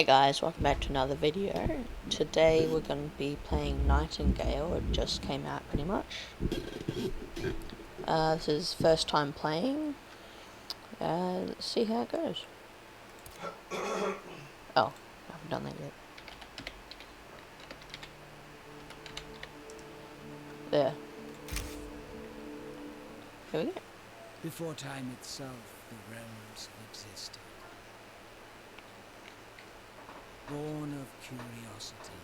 Hey guys, welcome back to another video. Today we're going to be playing Nightingale. It just came out pretty much. This is first time playing. Let's see how it goes. Oh, I haven't done that yet. There. Here we go. Before time itself, the realms existed. Born of curiosity,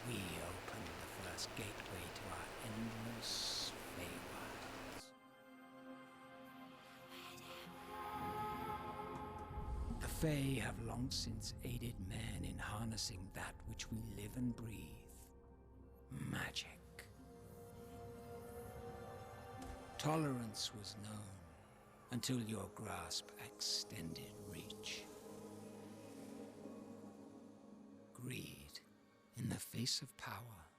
we opened the first gateway to our endless Feywilds. The Fey have long since aided man in harnessing that which we live and breathe. Magic. Tolerance was known until your grasp extended reach. Greed, in the face of power,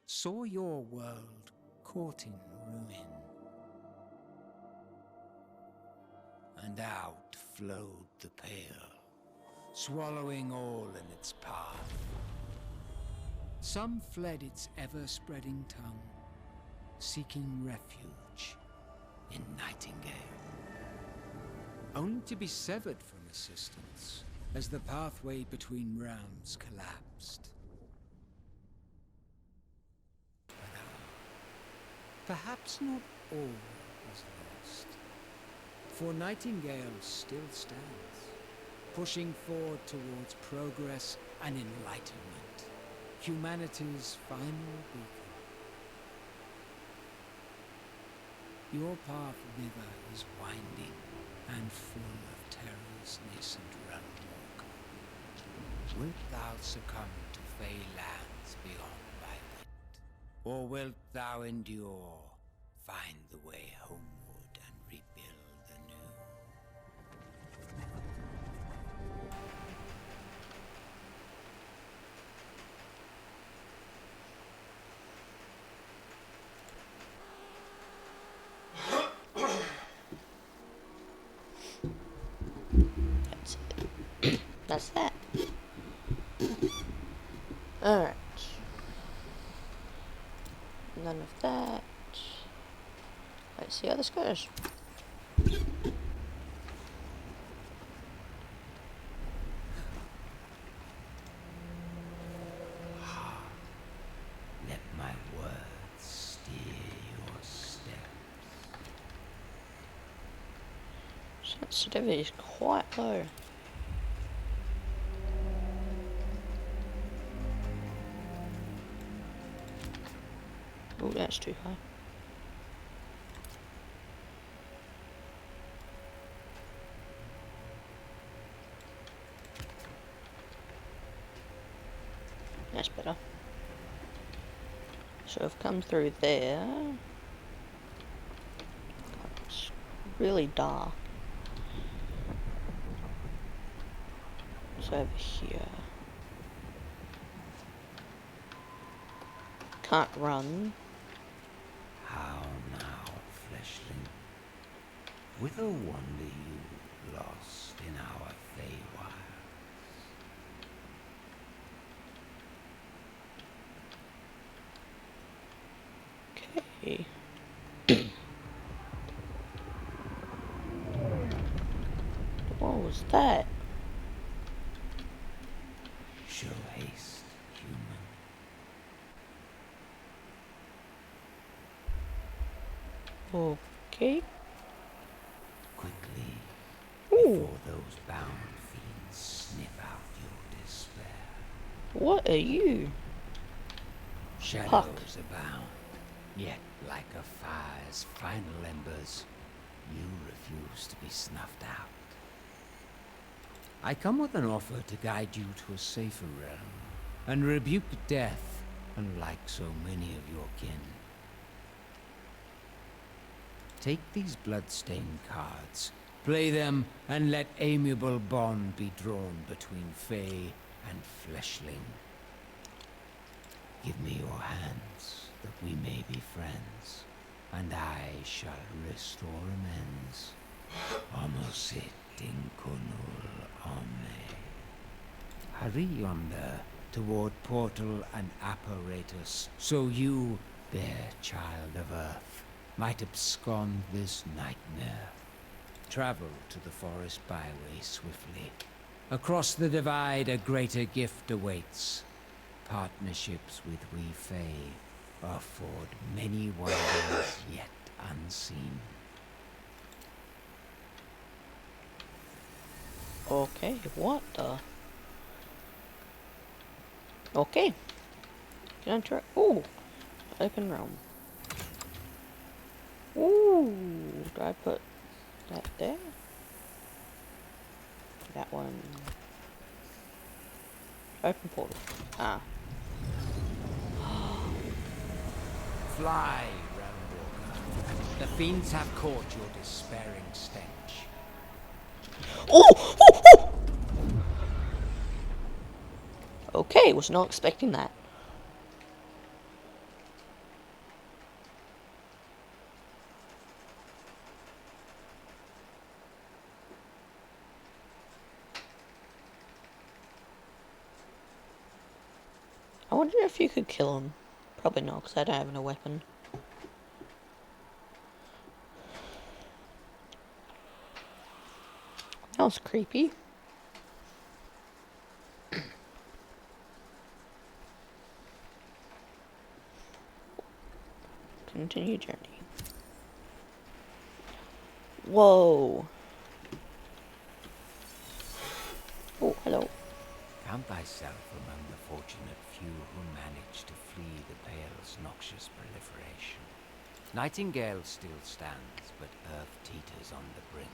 saw your world caught in ruin. And out flowed the Pale, swallowing all in its path. Some fled its ever-spreading tongue, seeking refuge in Nightingale, only to be severed from assistance as the pathway between realms collapsed. But perhaps not all was lost, for Nightingale still stands, pushing forward towards progress and enlightenment, humanity's final beacon. Your path thither is winding and full of terror's nascent realm walker. Wilt thou succumb to fey lands beyond thy wit? Or wilt thou endure, find the way homeward and rebuild anew? That's that. Alright. None of that. Let's see how this goes. Let my words steer your steps. Sensitivity is quite low. Oh, that's too high. That's better. So I've come through there. It's really dark. It's over here. Can't run. How now, fleshling? Whither wander you, lost in our Feywilds? Okay. What was that? Show haste, human. Okay. Quickly, Ooh. before those bound fiends sniff out your despair. What are you? Shadows abound, yet like a fire's final embers, you refuse to be snuffed out. I come with an offer to guide you to a safer realm, and rebuke death, unlike so many of your kin. Take these blood-stained cards, play them, and let amiable bond be drawn between Fey and fleshling. Give me your hands, that we may be friends, and I shall restore amends. Almost it in Kunul Ome. Hurry yonder, toward portal and apparatus, so you, fair child of Earth, might abscond this nightmare. Travel to the forest byway swiftly. Across the divide, a greater gift awaits. Partnerships with we Fae afford many wonders yet unseen. Okay, what the? Okay. Can I try? Ooh, open realm. Ooh, do I put that there? That one. Open portal. Ah. Fly, Realmwalker. The fiends have caught your despairing stench. Oh! Okay, was not expecting that. I wonder if you could kill him. Probably not, because I don't have no weapon. That was creepy. Continue journey. Whoa. Oh, hello. Count thyself among the fortunate few who managed to flee the Pale's noxious proliferation. Nightingale still stands, but Earth teeters on the brink,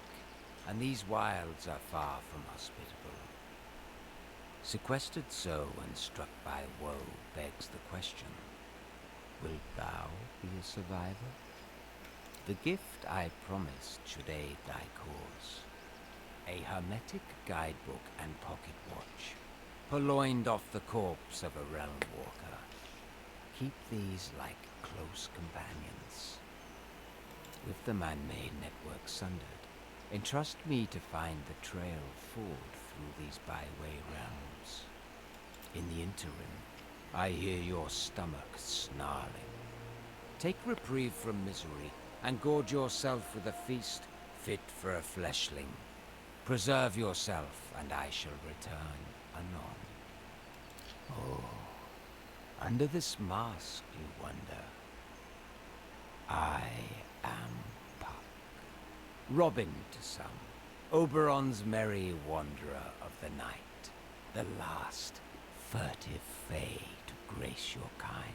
and these wilds are far from hospitable. Sequestered so and struck by woe begs the question, wilt thou be a survivor? The gift I promised should aid thy cause. A hermetic guidebook and pocket watch, purloined off the corpse of a realm walker. Keep these like close companions. With the man-made network sundered, entrust me to find the trail forward through these byway realms. In the interim, I hear your stomach snarling. Take reprieve from misery, and gorge yourself with a feast fit for a fleshling. Preserve yourself, and I shall return anon. Oh, under this mask, you wonder. I am Puck. Robin to some, Oberon's merry wanderer of the night, the last furtive fae to grace your kind.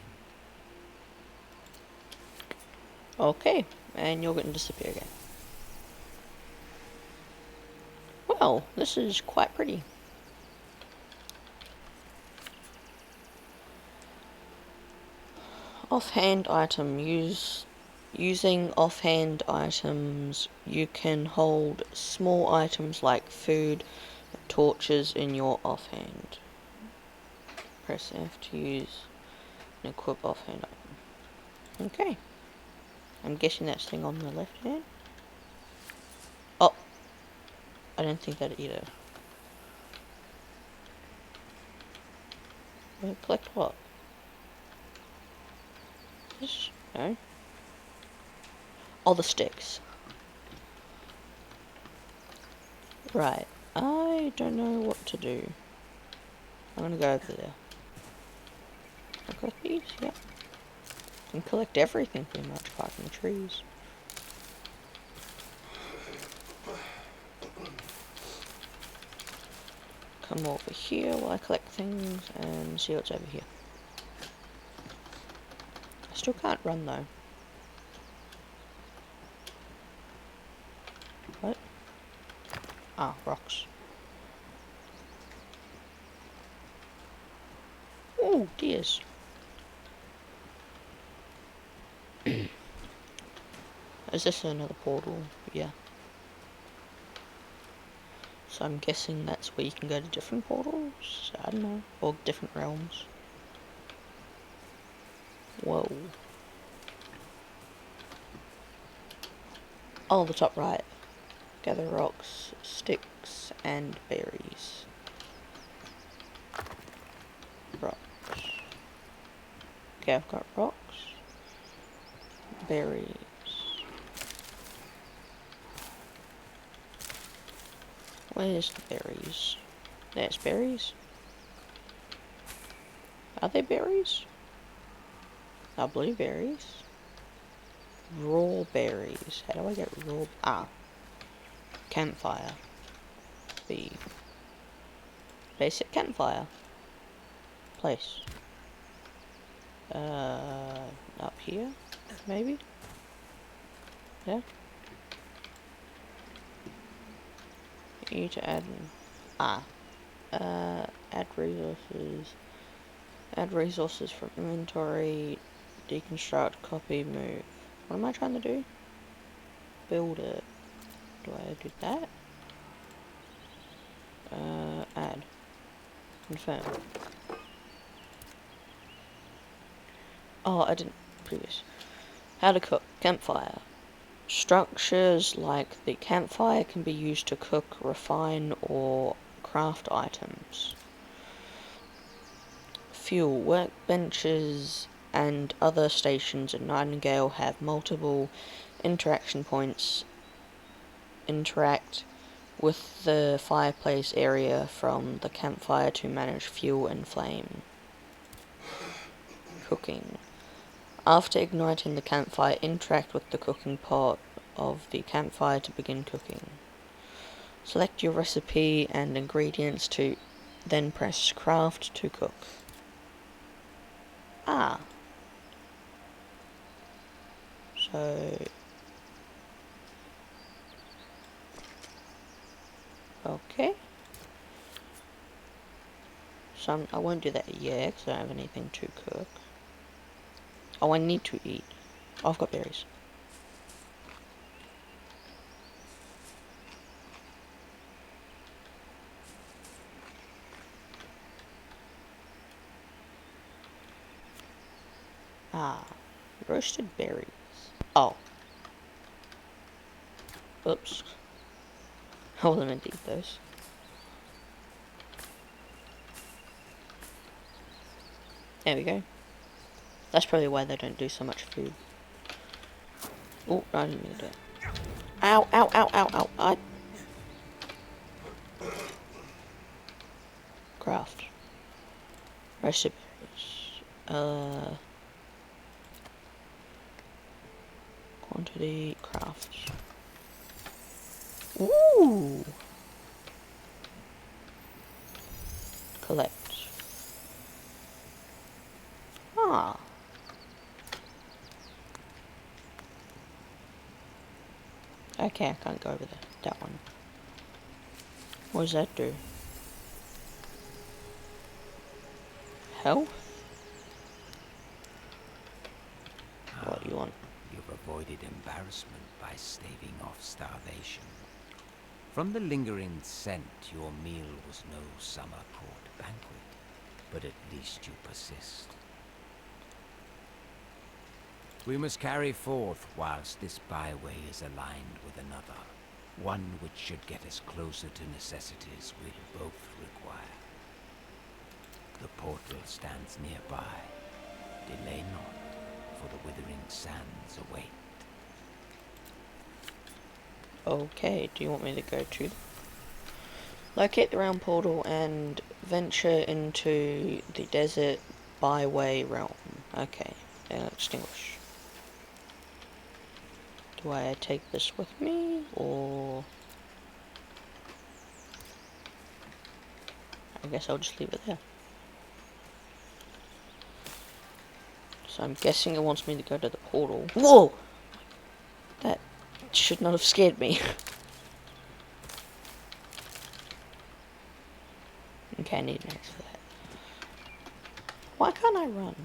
Okay, and you're going to disappear again. Well, this is quite pretty. Offhand item. Using offhand items, you can hold small items like food, torches in your offhand. Press F to use and equip offhand item. Okay. I'm guessing that's thing on the left hand. Oh, I didn't think that either. Collect what? This? No. All the sticks. Right. I don't know what to do. I'm gonna go over there. Can I collect these? Yeah. Can collect everything pretty much apart from the trees. Come over here while I collect things and see what's over here. I still can't run though. What? Ah, rocks. Oh, deers. Is this another portal? Yeah. So I'm guessing that's where you can go to different portals? I don't know. Or different realms. Whoa. Oh, the top right. Gather rocks, sticks, and berries. Rocks. Okay, I've got rocks. Berries. Where's the berries? There's berries. Are they berries? Are blueberries? Raw berries. How do I get raw? Ah. Campfire. B. Basic campfire. Place. Up here? Maybe? Yeah? You need to add... add resources. Add resources from inventory. Deconstruct, copy, move. What am I trying to do? Build it. Do I do that? Add. Confirm. Oh, I didn't. Previous. How to cook. Campfire. Structures like the campfire can be used to cook, refine, or craft items. Fuel. Workbenches and other stations in Nightingale have multiple interaction points. Interact with the fireplace area from the campfire to manage fuel and flame. Cooking. After igniting the campfire, interact with the cooking pot of the campfire to begin cooking. Select your recipe and ingredients to then press craft to cook. Ah. So... okay. So I won't do that yet because I don't have anything to cook. Oh, I need to eat. Oh, I've got berries. Ah. Roasted berries. Oh. Oops. I wasn't meant to eat those. There we go. That's probably why they don't do so much food. Oh, I didn't mean to do it. Ow, ow, ow, ow, ow. Craft. Roasted berries. Quantity, crafts. Ooh! Collect. Ah. Okay, I can't go over there. That one. What does that do? Health? What do you want? You've avoided embarrassment by staving off starvation. From the lingering scent, your meal was no summer court banquet, but at least you persist. We must carry forth whilst this byway is aligned with another, one which should get us closer to necessities we both require. The portal stands nearby. Delay not, for the withering sands await. Okay, do you want me to go to... Locate the round portal and venture into the desert byway realm. Okay, extinguish. Do I take this with me, or... I guess I'll just leave it there. So I'm guessing it wants me to go to the portal. Whoa! That should not have scared me. Okay, I need an axe for that. Why can't I run?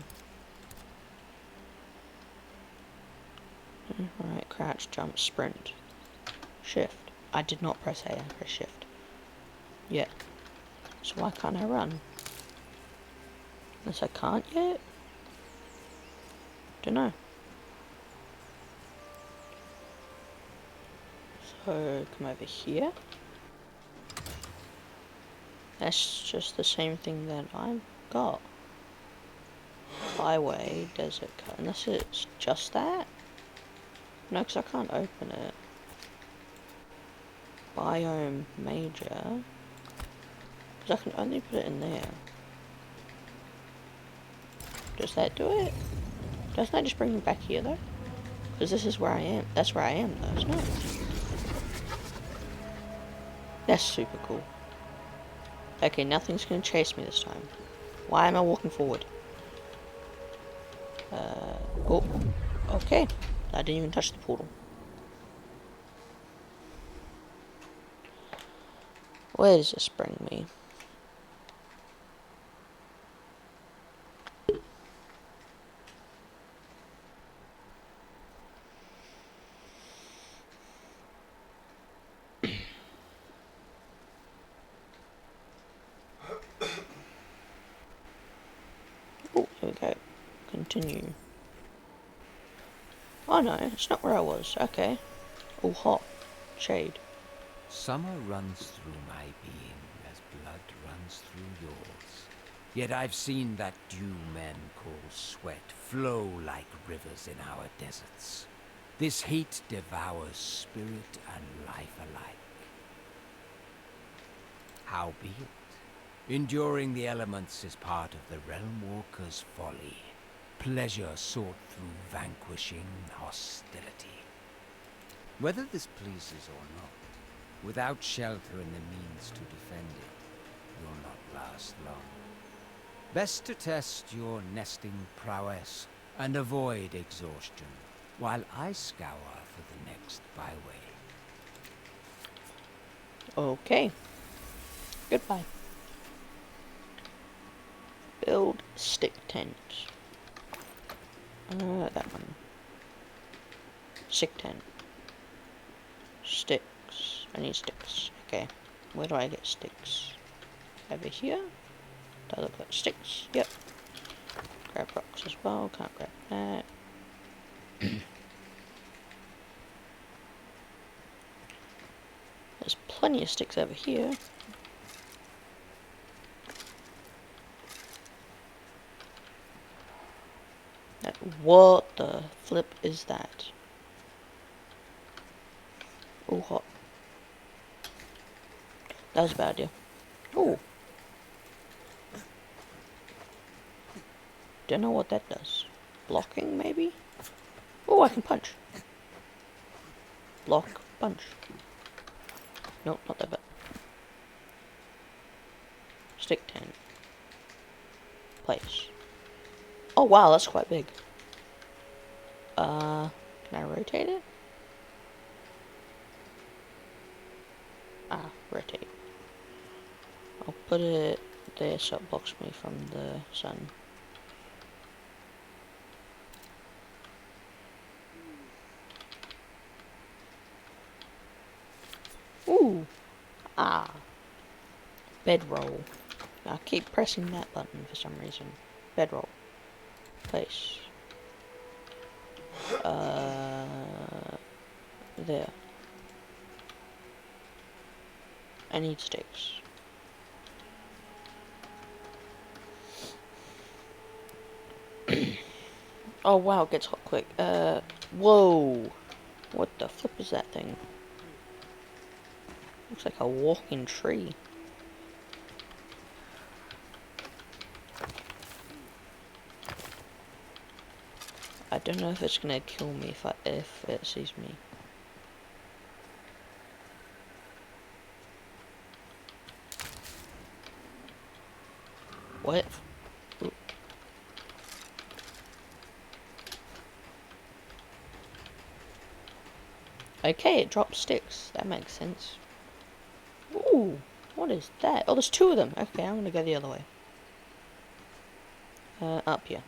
Alright, crouch, jump, sprint. Shift. I did not press A, I pressed shift. Yeah. So why can't I run? Unless I can't yet? Dunno. So, come over here. That's just the same thing that I've got. Highway, desert cut. Unless it's just that? No, because I can't open it. Biome major. Because I can only put it in there. Does that do it? Doesn't that just bring me back here though? Because this is where I am. That's where I am though, isn't it? That's super cool. Okay, nothing's gonna chase me this time. Why am I walking forward? Oh, okay. I didn't even touch the portal. Where does this bring me? Oh, here we go. Continue. Oh no, it's not where I was. Okay. Oh, hot. Shade. Summer runs through my being as blood runs through yours. Yet I've seen that dew men call sweat flow like rivers in our deserts. This heat devours spirit and life alike. Howbeit, enduring the elements is part of the Realm Walker's folly. Pleasure sought through vanquishing hostility. Whether this pleases or not, without shelter and the means to defend it, you'll not last long. Best to test your nesting prowess and avoid exhaustion, while I scour for the next byway. Okay. Goodbye. Build stick tent. That one. Stick tent. Sticks. I need sticks. Okay. Where do I get sticks? Over here? Does look like sticks? Yep. Grab rocks as well. Can't grab that. There's plenty of sticks over here. What the flip is that? Oh, hot. That was a bad idea. Oh. Don't know what that does. Blocking, maybe? Oh, I can punch. Block, punch. Nope, not that bad. Stick tent. Place. Oh wow, that's quite big. Can I rotate it? Ah, rotate. I'll put it there so it blocks me from the sun. Ooh! Ah! Bedroll. I keep pressing that button for some reason. Bedroll. Place. There. I need sticks. Oh wow, it gets hot quick. Whoa! What the flip is that thing? Looks like a walking tree. I don't know if it's gonna kill me if it sees me. What? Ooh. Okay, it drops sticks. That makes sense. Ooh, what is that? Oh, there's two of them. Okay, I'm gonna go the other way. Up here.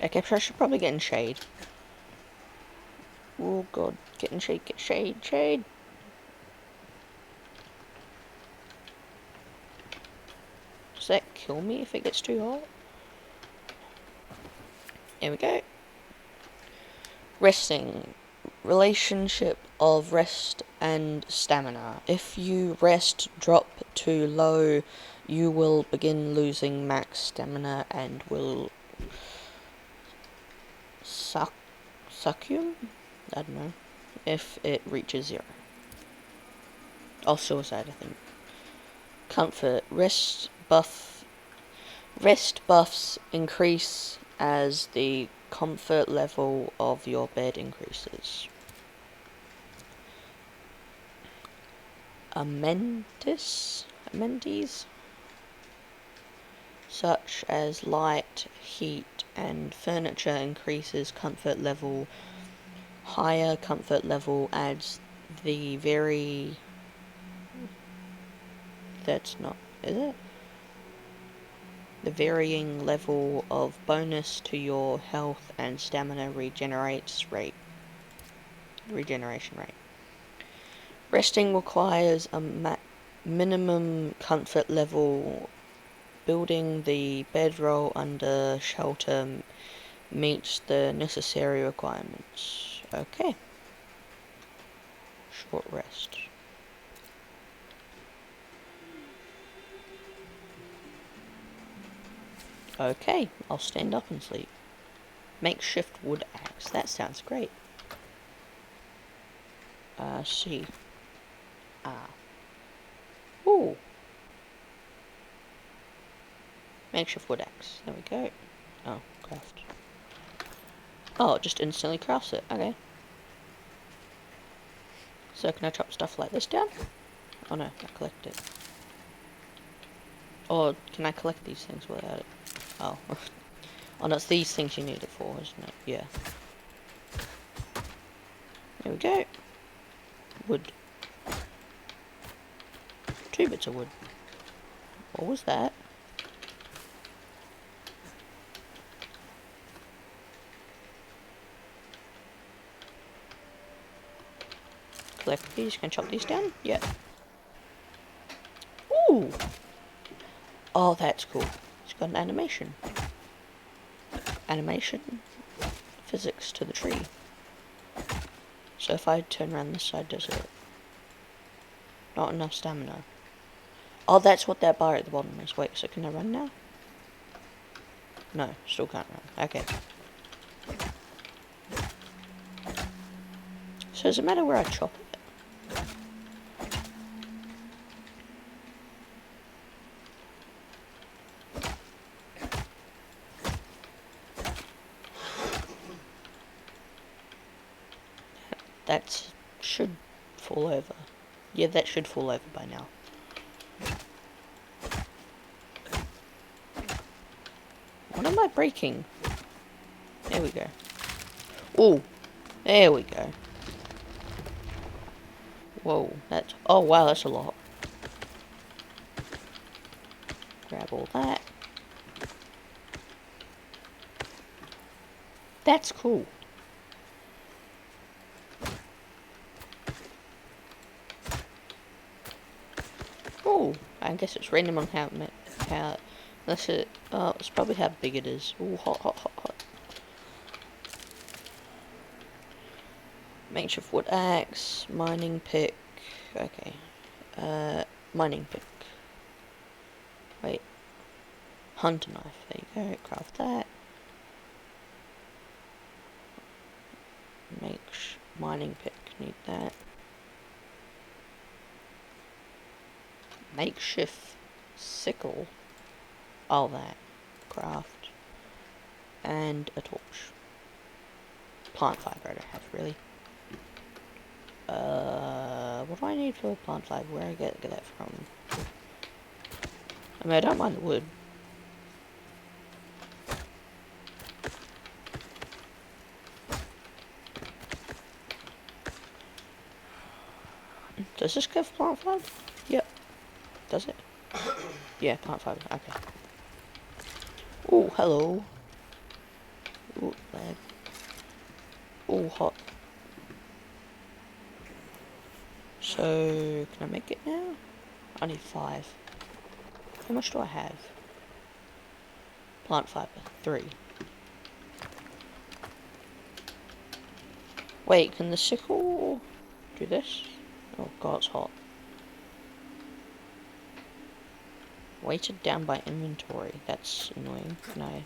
Okay, so I should probably get in shade. Oh god, get in shade, get shade, shade! Does that kill me if it gets too hot? Here we go. Resting. relationship of rest and stamina. If you rest drop too low, you will begin losing max stamina and will succumb? I don't know. If it reaches 0. Or suicide, I think. Comfort. Rest buffs increase as the comfort level of your bed increases. Amenities, such as light, heat, and furniture increases comfort level. Higher comfort level adds the very... That's not... Is it? The varying level of bonus to your health and stamina regeneration rate. Resting requires a minimum comfort level. Building the bedroll under shelter meets the necessary requirements. Okay. Short rest. Okay, I'll stand up and sleep. Makeshift wood axe. That sounds great. C. Ooh. Makeshift wood axe. There we go. Oh, craft. Oh, it just instantly crafts it. Okay. So can I chop stuff like this down? Oh no, I collect it. Or can I collect these things without it? Oh. Oh, no, it's these things you need it for, isn't it? Yeah. There we go. Wood. 2 bits of wood. What was that? Collect these. Can I chop these down? Yeah. Ooh! Oh, that's cool. It's got an animation. Animation. Physics to the tree. So if I turn around this side, does it? Not enough stamina. Oh, that's what that bar at the bottom is. Wait, so can I run now? No, still can't run. Okay. So does it matter where I chop it? That should fall over. Yeah, that should fall over by now. What am I breaking? There we go. Ooh, there we go. Whoa, that's... Oh, wow, that's a lot. Grab all that. That's cool. Oh, I guess it's random on how unless it, it's probably how big it is. Ooh, hot. Makeshift wood axe, mining pick. Okay, mining pick. Wait, hunter knife. There you go. Craft that. Mining pick. Need that. Makeshift sickle. All that. Craft. And a torch. Plant fiber I don't have, really. What do I need for plant fiber? Where I get that from? I mean, I don't mind the wood. Does this give plant fiber? Yep. Does it? Yeah, plant fiber. Okay. Oh, hello. Oh, lag. Oh, hot. So, can I make it now? I need 5. How much do I have? Plant fiber, 3. Wait, can the sickle do this? Oh god, it's hot. Weighted down by inventory. That's annoying. Can I...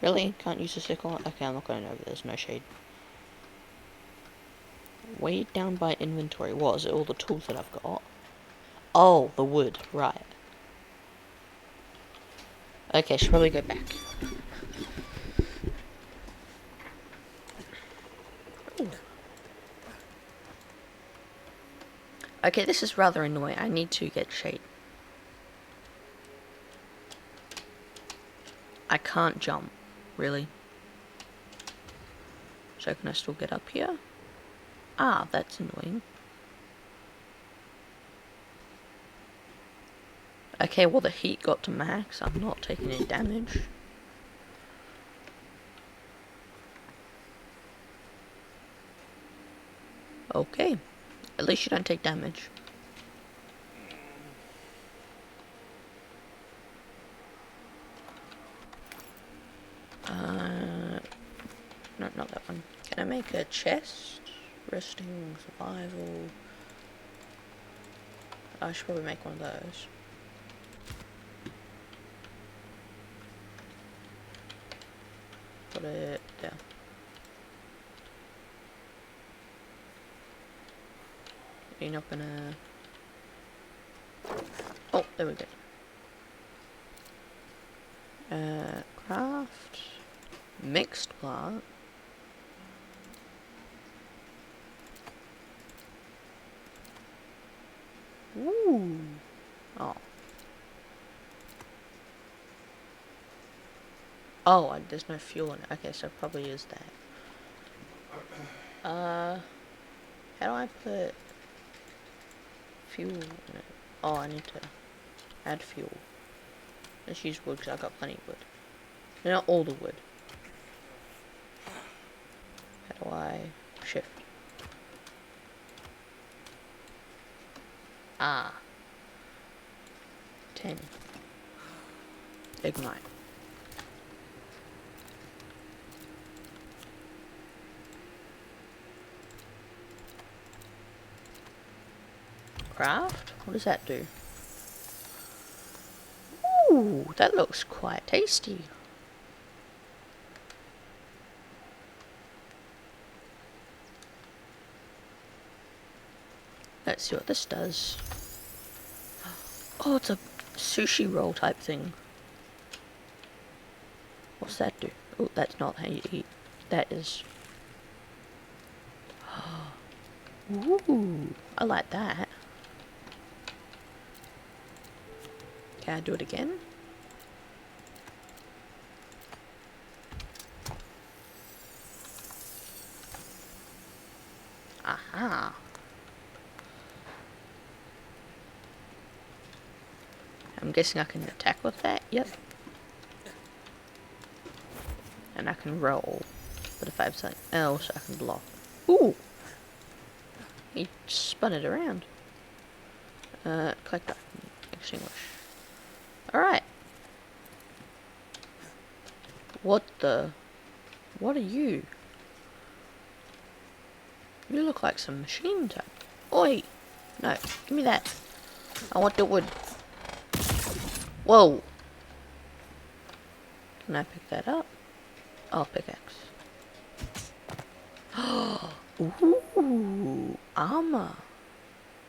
Really? Can't use the sickle? Okay, I'm not going over. There's no shade. Weighed down by inventory. What, is it all the tools that I've got? Oh, the wood. Right. Okay, should probably go back. Ooh. Okay, this is rather annoying. I need to get shade. I can't jump. Really? So can I still get up here? Ah, that's annoying. Okay, well the heat got to max. I'm not taking any damage. Okay. At least you don't take damage. No, not that one. Can I make a chest? Resting, survival. I should probably make one of those. Put it there. You're not gonna... Oh, there we go. Craft. Mixed plant. Ooh. Oh. Oh, there's no fuel in it. Okay, so probably use that. How do I put fuel in it? Oh, I need to add fuel. Let's use wood because I've got plenty of wood. Not all the wood. How do I shift? Ah. 10. Ignite. Craft? What does that do? Ooh, that looks quite tasty. Let's see what this does. Oh, it's a sushi roll type thing. What's that do? Oh, that's not how you eat. That is... Ooh, I like that. Can I do it again? Aha. I'm guessing I can attack with that. Yep. And I can roll. But if I have something else, I can block. Ooh! He spun it around. Collector. Extinguish. Alright. What the... What are you? You look like some machine type. Oi! No, give me that. I want the wood. Whoa! Can I pick that up? Oh, pickaxe. Ooh, armor.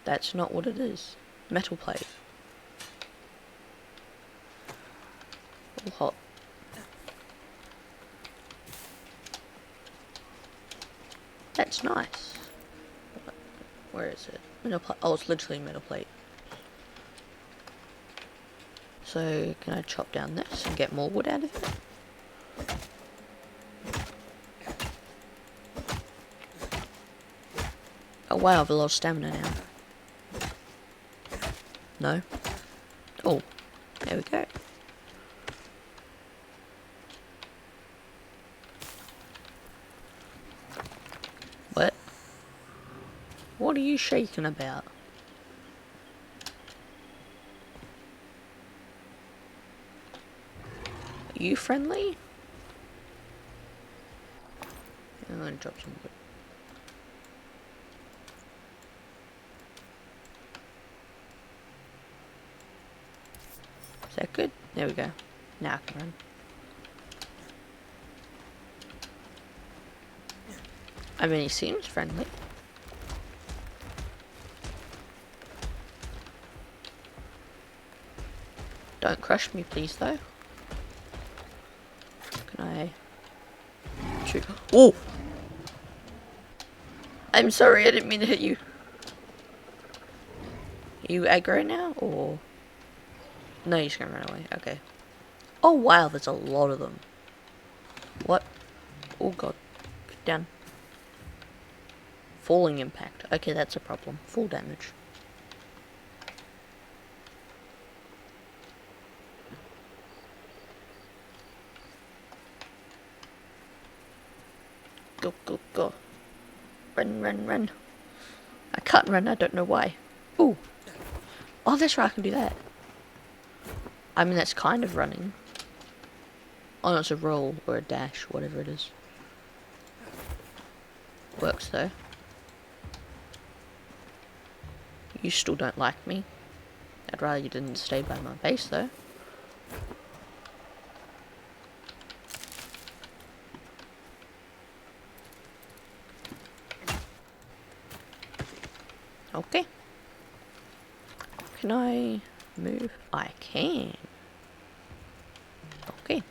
That's not what it is. Metal plate. All hot. That's nice. Where is it? Metal plate. Oh, it's literally metal plate. So, can I chop down this and get more wood out of it? Oh wow, I have a lot of stamina now. No? Oh, there we go. What? What are you shaking about? Are you friendly? I'm gonna drop some wood. that good? There we go. Now I can run. I mean, he seems friendly. Don't crush me, please, though. Can I shoot? Oh! I'm sorry, I didn't mean to hit you. Are you aggro now, or? No, you're just gonna run away. Okay. Oh wow, there's a lot of them. What? Oh god. Get down. Falling impact. Okay, that's a problem. Full damage. Go, go, go. Run, run, run. I can't run, I don't know why. Ooh. Oh, that's right, I can do that. I mean, that's kind of running. Oh, no, it's a roll or a dash, whatever it is. Works, though. You still don't like me. I'd rather you didn't stay by my base, though. Okay. Can I move? I can. Okay.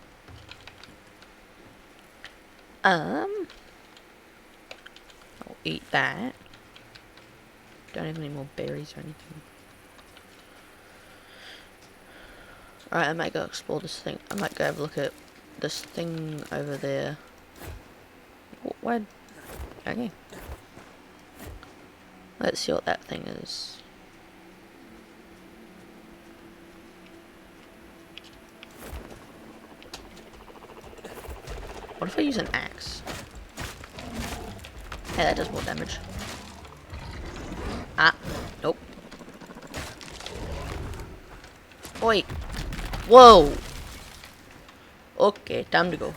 I'll eat that. Don't have any more berries or anything. Alright, I might go explore this thing. I might go have a look at this thing over there. What? Okay. Let's see what that thing is. What if I use an axe? Hey, that does more damage. Ah, nope. Oi! Whoa! Okay, time to go.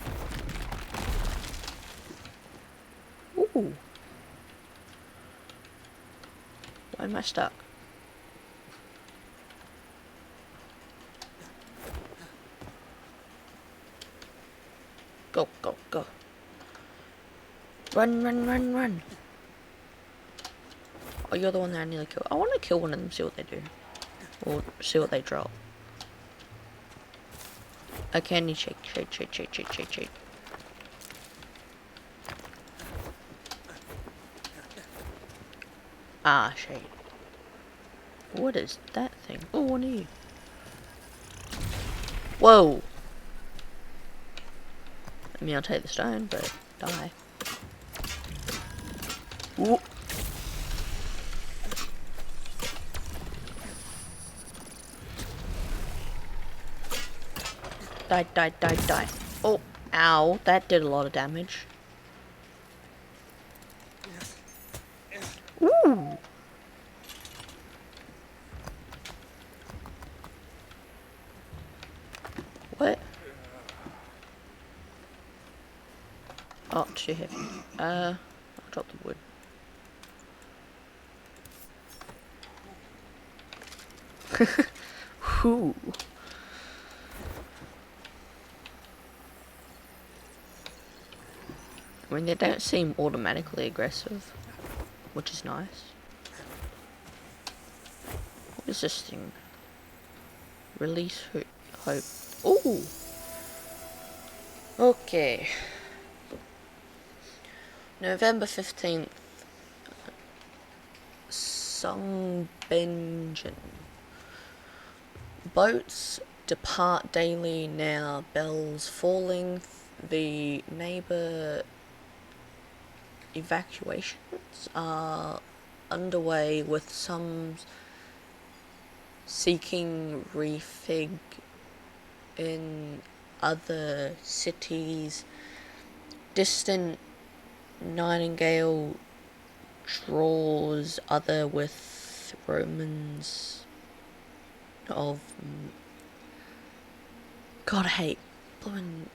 Ooh. Why am I stuck? Go, go, go. Run, run, run, run. Oh, you're the one that I nearly killed. I want to kill one of them, see what they do. Or see what they drop. Okay, I need shake, shake, shake, shake, shake, shake, shake. Ah, shade. What is that thing? Oh, one of you. Whoa! I mean, I'll take the stone, but die. Ooh. Die, die, die, die. Oh, ow. That did a lot of damage. Ooh. What? Oh, too heavy. I'll drop the wood. Whew. I mean, they don't seem automatically aggressive, which is nice. What is this thing? Release hope. Ooh! Okay. November 15th. Sungbenjen. Boats depart daily now, bells falling. The neighbour evacuations are underway, with some seeking refig in other cities. Distant Nightingale draws other with Romans of God, I hate blowing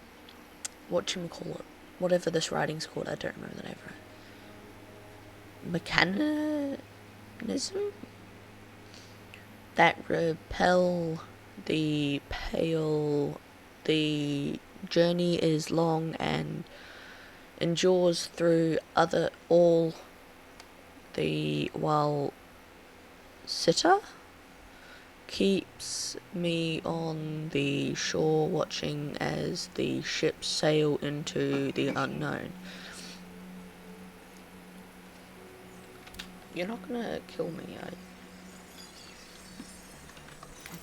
whatchamacallit, whatever this writing's called, I don't remember the name of it. Mechanism that repel the journey is long and endures through all the while sitter keeps me on the shore watching as the ships sail into the unknown. You're not gonna kill me, are you?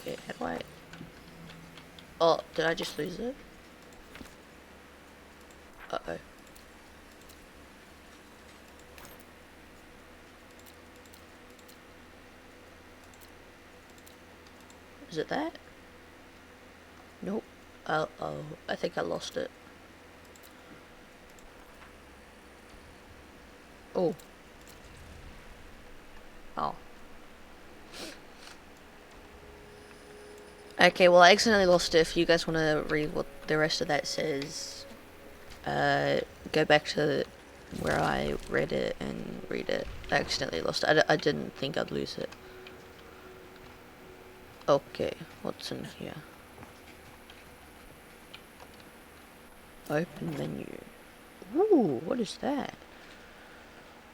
Okay, how do I... Oh, did I just lose it? Uh-oh. Is it that? Nope. Oh, I think I lost it. Oh. Oh. Okay, well I accidentally lost it. If you guys want to read what the rest of that says, go back to where I read it and read it. I accidentally lost it. I didn't think I'd lose it. Okay, what's in here? Open menu. Ooh, what is that?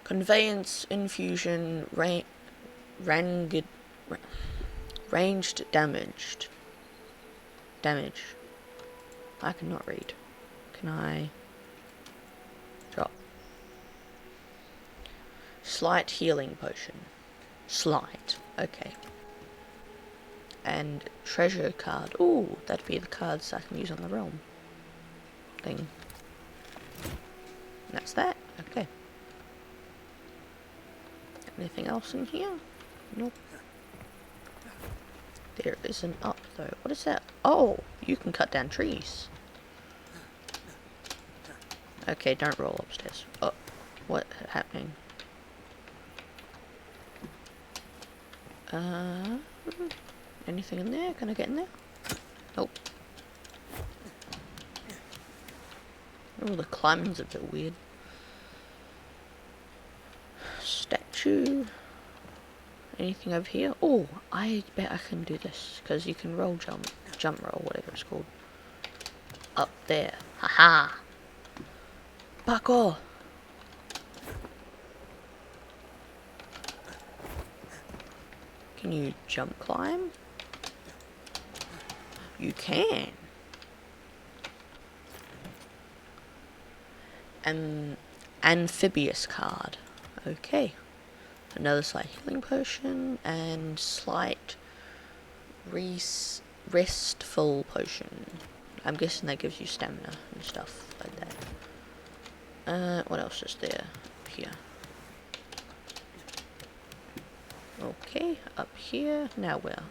Conveyance, infusion, ranged, damage. I cannot read. Can I drop? Slight healing potion. Slight. Okay. And treasure card. Ooh, that'd be the cards I can use on the realm thing. And that's that. Okay. Anything else in here? Nope. There isn't up though. What is that? Oh, you can cut down trees. Okay, don't roll upstairs. Oh, what's happening? Anything in there? Can I get in there? Nope. Oh, the climbing's a bit weird. Statue. Anything over here? Oh, I bet I can do this, because you can roll jump roll, whatever it's called. Up there. Haha! Parkour! Can you jump climb? You can! Amphibious card. Okay. Another slight healing potion and slight restful potion. I'm guessing that gives you stamina and stuff like that. What else is there? Here. Okay, up here. Now where?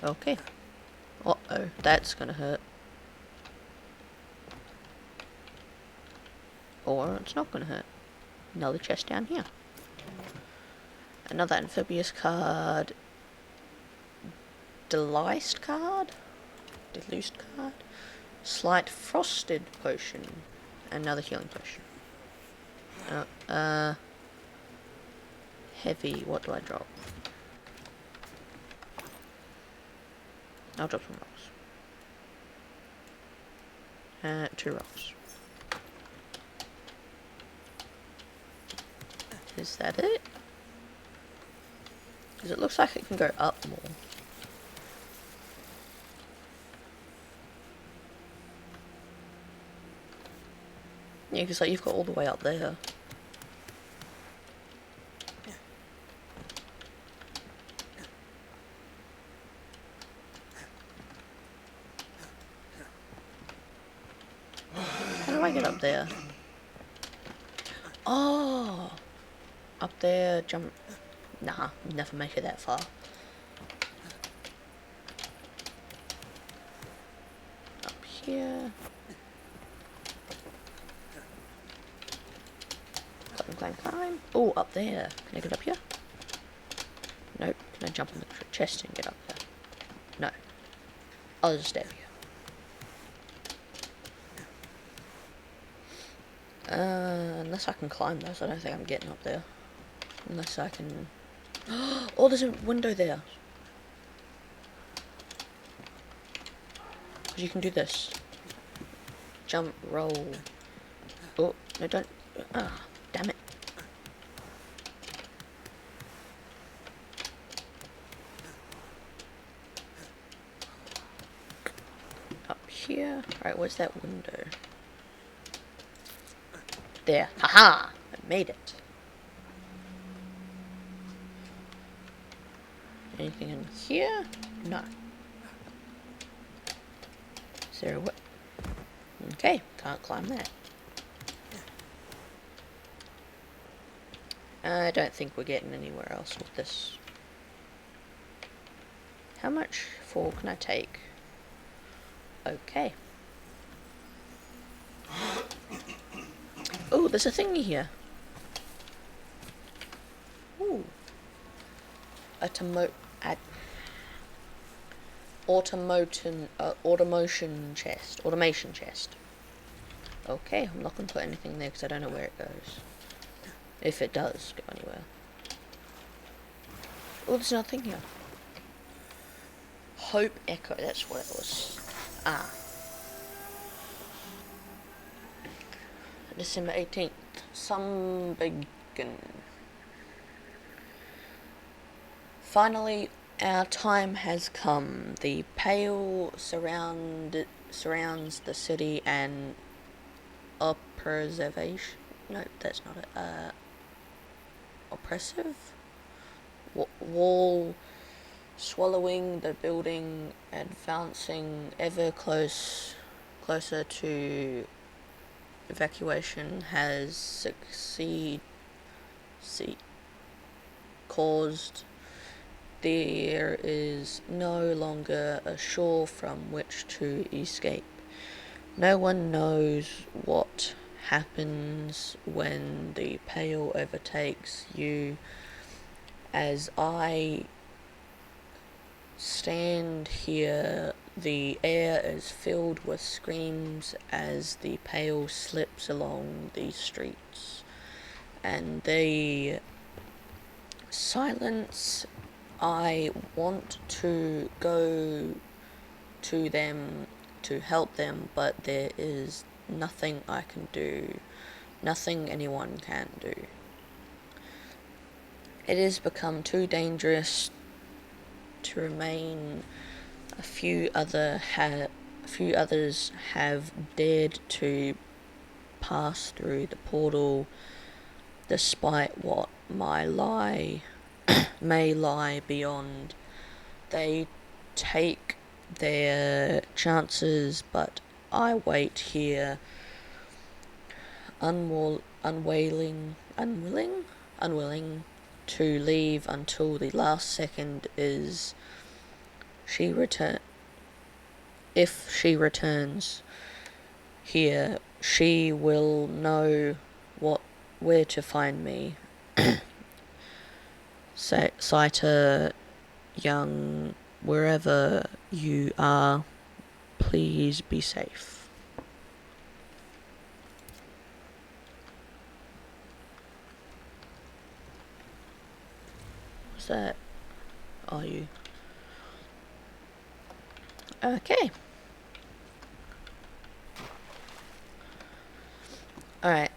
Okay. Uh-oh, that's gonna hurt. Or it's not gonna hurt. Another chest down here. Another amphibious card. Deliced card? Deluced card? Slight frosted potion. Another healing potion. Heavy. What do I drop? I'll drop some rocks. 2 rocks. Is that it? Because it looks like it can go up more. Yeah, because like you've got all the way up there. How do I get up there? Oh! Up there, jump. Nah, never make it that far. Up here. Climb. Oh, up there. Can I get up here? Nope. Can I jump on the chest and get up there? No. I'll just stay up here. Unless I can climb those, I don't think I'm getting up there. Unless I can Oh, there's a window there. Because you can do this. Jump, roll. Oh, no, don't. Ah, damn it. Up here. Alright, where's that window? There. Haha! I made it. Anything in here? No. Is there a what? Okay, can't climb that. I don't think we're getting anywhere else with this. How much fall can I take? Okay. Oh, there's a thingy here. Ooh. Automation chest. Okay, I'm not going to put anything there because I don't know where it goes. If it does go anywhere. Oh, there's nothing here. Hope Echo, that's what it was. Ah. December 18th. Some begin. Finally, our time has come. The pale surrounds the city and preservation. No, that's not it. Oppressive wall swallowing the building, advancing ever closer to evacuation has caused. There is no longer a shore from which to escape. No one knows what happens when the Pale overtakes you. As I stand here, the air is filled with screams as the Pale slips along the streets. And the silence, I want to go to them to help them, but there is nothing I can do, nothing anyone can do. It has become too dangerous to remain. A few others have dared to pass through the portal, despite what may lie beyond. They take their chances, but I wait here, unwilling to leave until the last second. If she returns here, she will know where to find me. Saita, young, wherever you are, please be safe. What's that? Are you? Okay. Alright.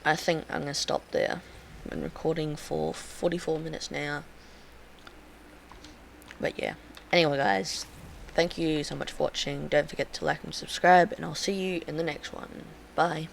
I think I'm going to stop there. I've been recording for 44 minutes now. But yeah. Anyway, guys, thank you so much for watching. Don't forget to like and subscribe, and I'll see you in the next one. Bye.